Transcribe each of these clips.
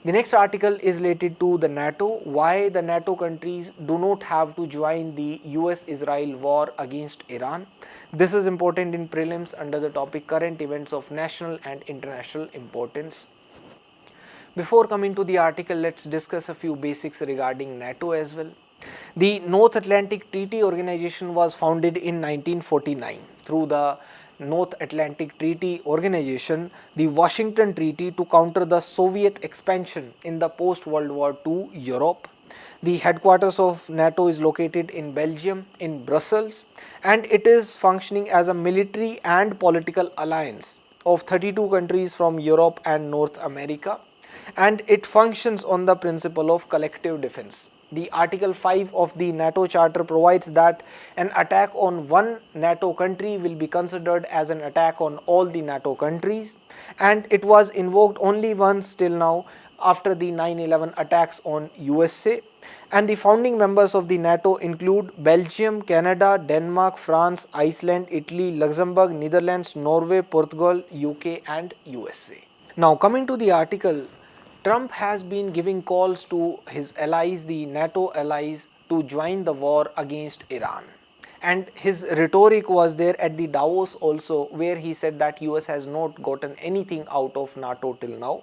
The next article is related to the NATO, why the NATO countries do not have to join the US-Israel war against Iran. This is important in prelims under the topic current events of national and international importance. Before coming to the article, let's discuss a few basics regarding NATO as well. The North Atlantic Treaty Organization was founded in 1949 through the North Atlantic Treaty Organization, the Washington Treaty, to counter the Soviet expansion in the post-World War II Europe. The headquarters of NATO is located in Belgium, in Brussels, and it is functioning as a military and political alliance of 32 countries from Europe and North America, and it functions on the principle of collective defense. The Article 5 of the NATO Charter provides that an attack on one NATO country will be considered as an attack on all the NATO countries, and it was invoked only once till now after the 9/11 attacks on USA. And the founding members of the NATO include Belgium, Canada, Denmark, France, Iceland, Italy, Luxembourg, Netherlands, Norway, Portugal, UK and USA. Now coming to the article, Trump has been giving calls to his allies, the NATO allies, to join the war against Iran. And his rhetoric was there at the Davos also, where he said that US has not gotten anything out of NATO till now.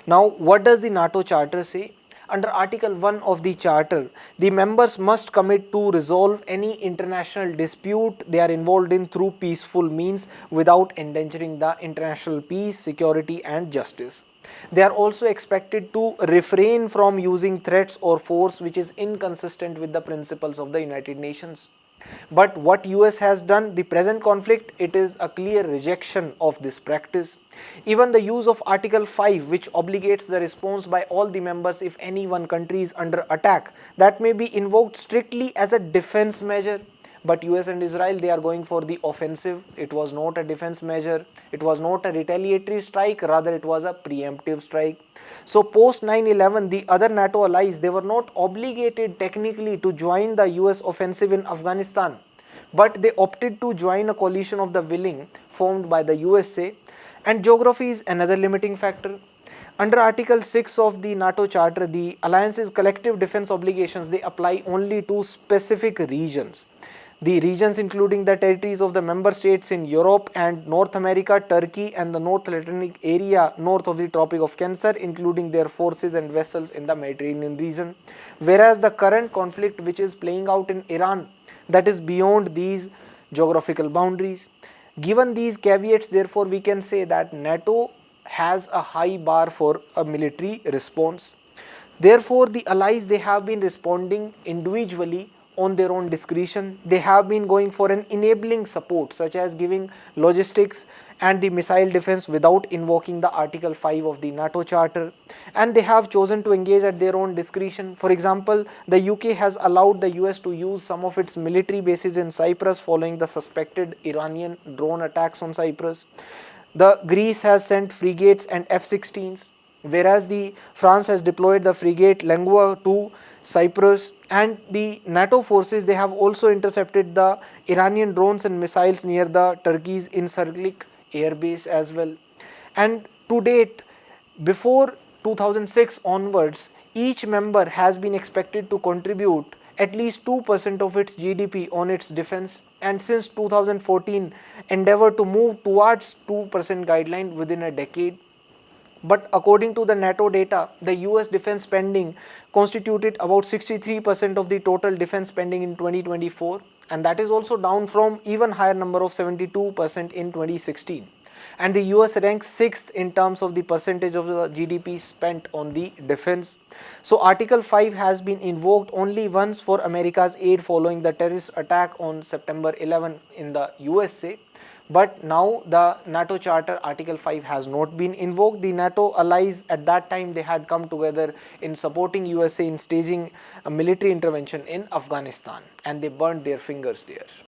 Now, what does the NATO Charter say? Under Article 1 of the Charter, the members must commit to resolve any international dispute they are involved in through peaceful means without endangering the international peace, security and justice. They are also expected to refrain from using threats or force which is inconsistent with the principles of the United Nations. But what US has done, the present conflict, it is a clear rejection of this practice. Even the use of Article 5, which obligates the response by all the members if any one country is under attack, that may be invoked strictly as a defense measure. But US and Israel, they are going for the offensive. It was not a defense measure. It was not a retaliatory strike, rather it was a preemptive strike. So post 9/11, the other NATO allies, they were not obligated technically to join the US offensive in Afghanistan, but they opted to join a coalition of the willing formed by the USA, and geography is another limiting factor. Under Article 6 of the NATO Charter, the alliance's collective defense obligations, they apply only to specific regions. The regions including the territories of the member states in Europe and North America, Turkey and the North Atlantic area north of the Tropic of Cancer, including their forces and vessels in the Mediterranean region. Whereas the current conflict which is playing out in Iran, that is beyond these geographical boundaries. Given these caveats, therefore we can say that NATO has a high bar for a military response. Therefore the allies, they have been responding individually on their own discretion. They have been going for an enabling support such as giving logistics and the missile defense without invoking the Article 5 of the NATO Charter, and they have chosen to engage at their own discretion. For example, the UK has allowed the US to use some of its military bases in Cyprus following the suspected Iranian drone attacks on Cyprus. The Greece has sent frigates and F-16s, whereas the France has deployed the frigate Lengua to Cyprus, and the NATO forces, they have also intercepted the Iranian drones and missiles near the Turkey's Incirlik air base as well. And to date, before 2006 onwards, each member has been expected to contribute at least 2% of its GDP on its defense, and since 2014 endeavor to move towards 2% guideline within a decade. But according to the NATO data, the US defense spending constituted about 63% of the total defense spending in 2024, and that is also down from even higher number of 72% in 2016. And the US ranks 6th in terms of the percentage of the GDP spent on the defense. So Article 5 has been invoked only once for America's aid following the terrorist attack on September 11 in the USA. But now the NATO Charter Article 5 has not been invoked. The NATO allies at that time, they had come together in supporting USA in staging a military intervention in Afghanistan, and they burned their fingers there.